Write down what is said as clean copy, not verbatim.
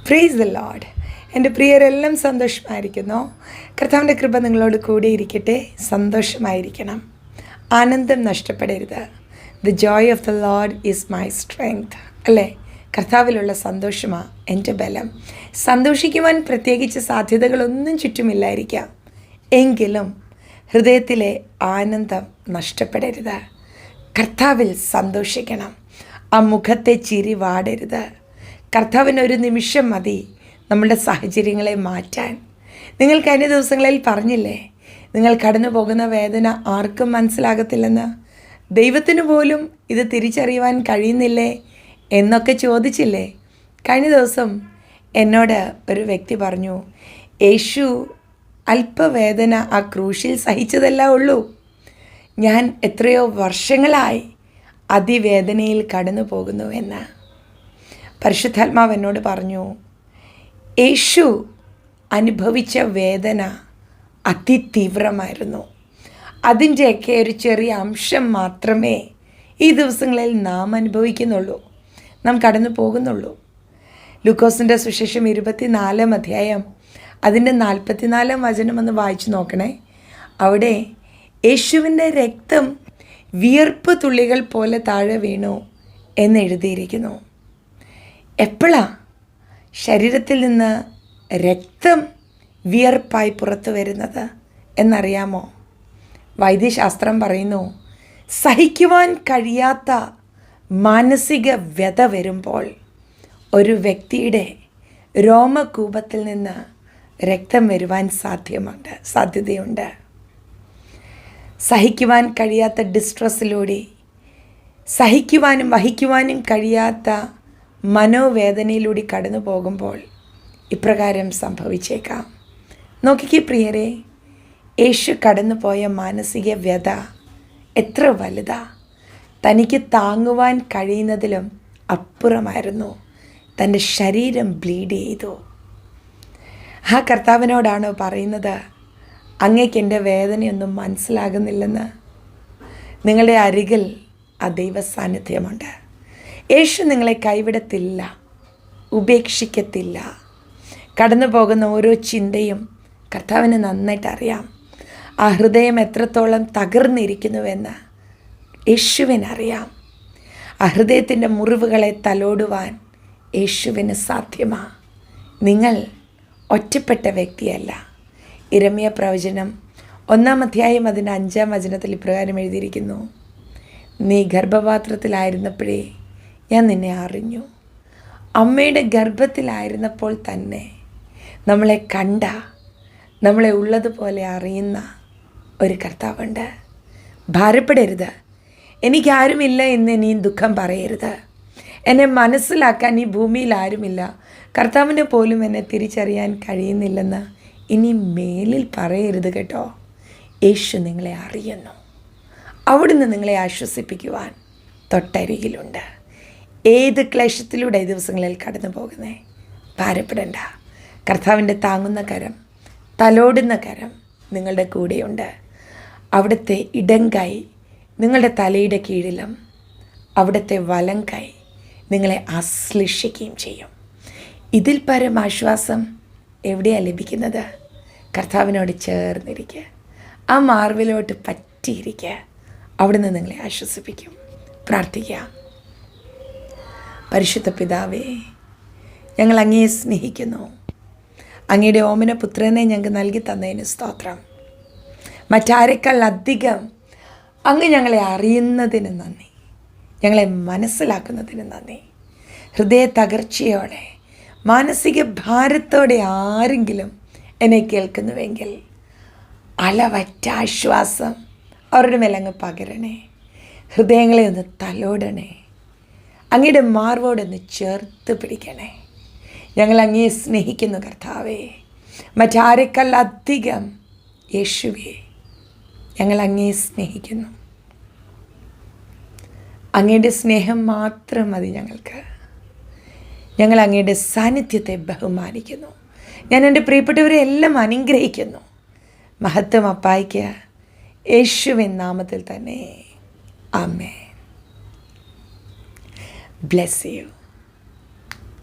Praise the Lord. എൻ്റെ പ്രിയരെല്ലാം സന്തോഷമായിരിക്കുന്നു. കർത്താവിൻ്റെ കൃപ നിങ്ങളോട് കൂടിയിരിക്കട്ടെ. സന്തോഷമായിരിക്കണം. ആനന്ദം നഷ്ടപ്പെടരുത്. The joy of the Lord is my strength. അല്ലേ? കർത്താവിലുള്ള സന്തോഷമാണ് എൻ്റെ ബലം. സന്തോഷിക്കുവാൻ പ്രത്യേകിച്ച് സാധ്യതകളൊന്നും ചുറ്റുമില്ലായിരിക്കാം. എങ്കിലും ഹൃദയത്തിലെ ആനന്ദം നഷ്ടപ്പെടരുത്. കർത്താവിൽ സന്തോഷിക്കണം. ആ മുഖത്തെ ചിരി വാടരുത്. കർത്താവിനൊരു നിമിഷം മതി നമ്മളുടെ സാഹചര്യങ്ങളെ മാറ്റാൻ. നിങ്ങൾ കഴിഞ്ഞ ദിവസങ്ങളിൽ പറഞ്ഞില്ലേ, നിങ്ങൾ കടന്നു പോകുന്ന വേദന ആർക്കും മനസ്സിലാകത്തില്ലെന്ന്, ദൈവത്തിന് പോലും ഇത് തിരിച്ചറിയുവാൻ കഴിയുന്നില്ലേ എന്നൊക്കെ ചോദിച്ചില്ലേ? കഴിഞ്ഞ ദിവസം എന്നോട് ഒരു വ്യക്തി പറഞ്ഞു, യേശു അല്പവേദന ആ ക്രൂശിൽ സഹിച്ചതല്ല ഉള്ളൂ, ഞാൻ എത്രയോ വർഷങ്ങളായി അതിവേദനയിൽ കടന്നു പോകുന്നു എന്ന്. പരിശുദ്ധാത്മാവ് എന്നോട് പറഞ്ഞു, യേശു അനുഭവിച്ച വേദന അതിതീവ്രമായിരുന്നു. അതിൻ്റെയൊക്കെ ഒരു ചെറിയ അംശം മാത്രമേ ഈ ദിവസങ്ങളിൽ നാം അനുഭവിക്കുന്നുള്ളൂ, നാം കടന്നു പോകുന്നുള്ളൂ. ലൂക്കോസിൻ്റെ സുവിശേഷം 24 അധ്യായം അതിൻ്റെ 44 വചനം ഒന്ന് വായിച്ചു നോക്കണേ. അവിടെ യേശുവിൻ്റെ രക്തം വിയർപ്പ് തുള്ളികൾ പോലെ താഴെ വീണു എന്നെഴുതിയിരിക്കുന്നു. എപ്പോഴാണ് ശരീരത്തിൽ നിന്ന് രക്തം വിയർപ്പായി പുറത്തു വരുന്നത് എന്നറിയാമോ? വൈദ്യശാസ്ത്രം പറയുന്നു, സഹിക്കുവാൻ കഴിയാത്ത മാനസിക വ്യത വരുമ്പോൾ ഒരു വ്യക്തിയുടെ രോമകൂപത്തിൽ നിന്ന് രക്തം വരുവാൻ സാധ്യതയുണ്ട്. സഹിക്കുവാൻ കഴിയാത്ത ഡിസ്ട്രെസ്സിലൂടെ, സഹിക്കുവാനും വഹിക്കുവാനും കഴിയാത്ത മനോവേദനയിലൂടെ കടന്നു പോകുമ്പോൾ ഇപ്രകാരം സംഭവിച്ചേക്കാം. നോക്കിക്കേ പ്രിയരെ, യേശു കടന്നു പോയ മാനസിക വ്യത എത്ര വലുതാ! തനിക്ക് താങ്ങുവാൻ കഴിയുന്നതിലും അപ്പുറമായിരുന്നു. തൻ്റെ ശരീരം ബ്ലീഡ് ചെയ്തു. ആ കർത്താവിനോടാണോ പറയുന്നത്, അങ്ങേക്ക് എൻ്റെ വേദനയൊന്നും മനസ്സിലാകുന്നില്ലെന്ന്? നിങ്ങളുടെ അരികിൽ ആ ദൈവ സാന്നിധ്യമുണ്ട്. യേശു നിങ്ങളെ കൈവിടത്തില്ല, ഉപേക്ഷിക്കത്തില്ല. കടന്നു പോകുന്ന ഓരോ ചിന്തയും കർത്താവിന് നന്നായിട്ട് അറിയാം. ആ ഹൃദയം എത്രത്തോളം തകർന്നിരിക്കുന്നുവെന്ന് യേശുവിനറിയാം. ആ ഹൃദയത്തിൻ്റെ മുറിവുകളെ തലോടുവാൻ യേശുവിന് സാധ്യമാണ്. നിങ്ങൾ ഒറ്റപ്പെട്ട വ്യക്തിയല്ല. യിരെമ്യാ പ്രവചനം 1 അധ്യായം അതിൻ്റെ 5 വചനത്തിൽ ഇപ്രകാരം എഴുതിയിരിക്കുന്നു, നീ ഗർഭപാത്രത്തിലായിരുന്നപ്പോഴേ ഞാൻ നിന്നെ അറിഞ്ഞു. അമ്മയുടെ ഗർഭത്തിലായിരുന്നപ്പോൾ തന്നെ നമ്മളെ കണ്ട, നമ്മളെ ഉള്ളതുപോലെ അറിയുന്ന ഒരു കർത്താവുണ്ട്. ഭാരപ്പെടരുത്. എനിക്കാരുമില്ല എന്ന് നീ ദുഃഖം പറയരുത്. എന്നെ മനസ്സിലാക്കാൻ ഈ ഭൂമിയിൽ ആരുമില്ല, കർത്താവിന് പോലും എന്നെ തിരിച്ചറിയാൻ കഴിയുന്നില്ലെന്ന് ഇനി മേലിൽ പറയരുത് കേട്ടോ. യേശു നിങ്ങളെ അറിയുന്നു. അവിടുന്ന് നിങ്ങളെ ആശ്വസിപ്പിക്കുവാൻ തൊട്ടരികിലുണ്ട്. ഏത് ക്ലേശത്തിലൂടെ ഈ ദിവസങ്ങളിൽ കടന്നു പോകുന്നേ, ഭാരപ്പെടണ്ട. കർത്താവിൻ്റെ താങ്ങുന്ന കരം, തലോടുന്ന കരം നിങ്ങളുടെ കൂടെയുണ്ട്. അവിടുത്തെ ഇടം കൈ നിങ്ങളുടെ തലയുടെ കീഴിലും അവിടുത്തെ വലം കൈ നിങ്ങളെ ആശ്ലേഷിക്കുകയും ചെയ്യും. ഇതിൽ പരം ആശ്വാസം എവിടെയാണ് ലഭിക്കുന്നത്? കർത്താവിനോട് ചേർന്നിരിക്കുക, ആ മാർവിലോട്ട് പറ്റിയിരിക്കുക. അവിടുന്ന് നിങ്ങളെ ആശ്വസിപ്പിക്കും. പ്രാർത്ഥിക്കാം. പരിശുദ്ധ പിതാവേ, ഞങ്ങൾ അങ്ങയെ സ്നേഹിക്കുന്നു. അങ്ങയുടെ ഓമന പുത്രനെ ഞങ്ങൾക്ക് നൽകി തന്നതിന് സ്തോത്രം. മറ്റാരെക്കാൾ അധികം അങ്ങ് ഞങ്ങളെ അറിയുന്നതിന് നന്ദി, ഞങ്ങളെ മനസ്സിലാക്കുന്നതിന് നന്ദി. ഹൃദയ തകർച്ചയോടെ, മാനസിക ഭാരത്തോടെ ആരെങ്കിലും എന്നെ കേൾക്കുന്നുവെങ്കിൽ അളവറ്റ ആശ്വാസം അവരുടെ മേലങ്ങ് പകരണേ. ഹൃദയങ്ങളെ ഒന്ന് തലോടണേ. അങ്ങയുടെ മാർവോടൊന്ന് ചേർത്ത് പിടിക്കണേ. ഞങ്ങൾ അങ്ങയെ സ്നേഹിക്കുന്നു കർത്താവേ. മറ്റാരെക്കാൾ അധികം യേശുവേ, ഞങ്ങൾ അങ്ങയെ സ്നേഹിക്കുന്നു. അങ്ങയുടെ സ്നേഹം മാത്രം മതി ഞങ്ങൾക്ക്. ഞങ്ങൾ അങ്ങയുടെ സാന്നിധ്യത്തെ ബഹുമാനിക്കുന്നു. ഞാൻ എൻ്റെ പ്രിയപ്പെട്ടവരെ എല്ലാം അനുഗ്രഹിക്കുന്നു. മഹത്വം അപ്പായിക്ക് യേശുവിൻ നാമത്തിൽ തന്നെ. ആമേൻ. Bless you.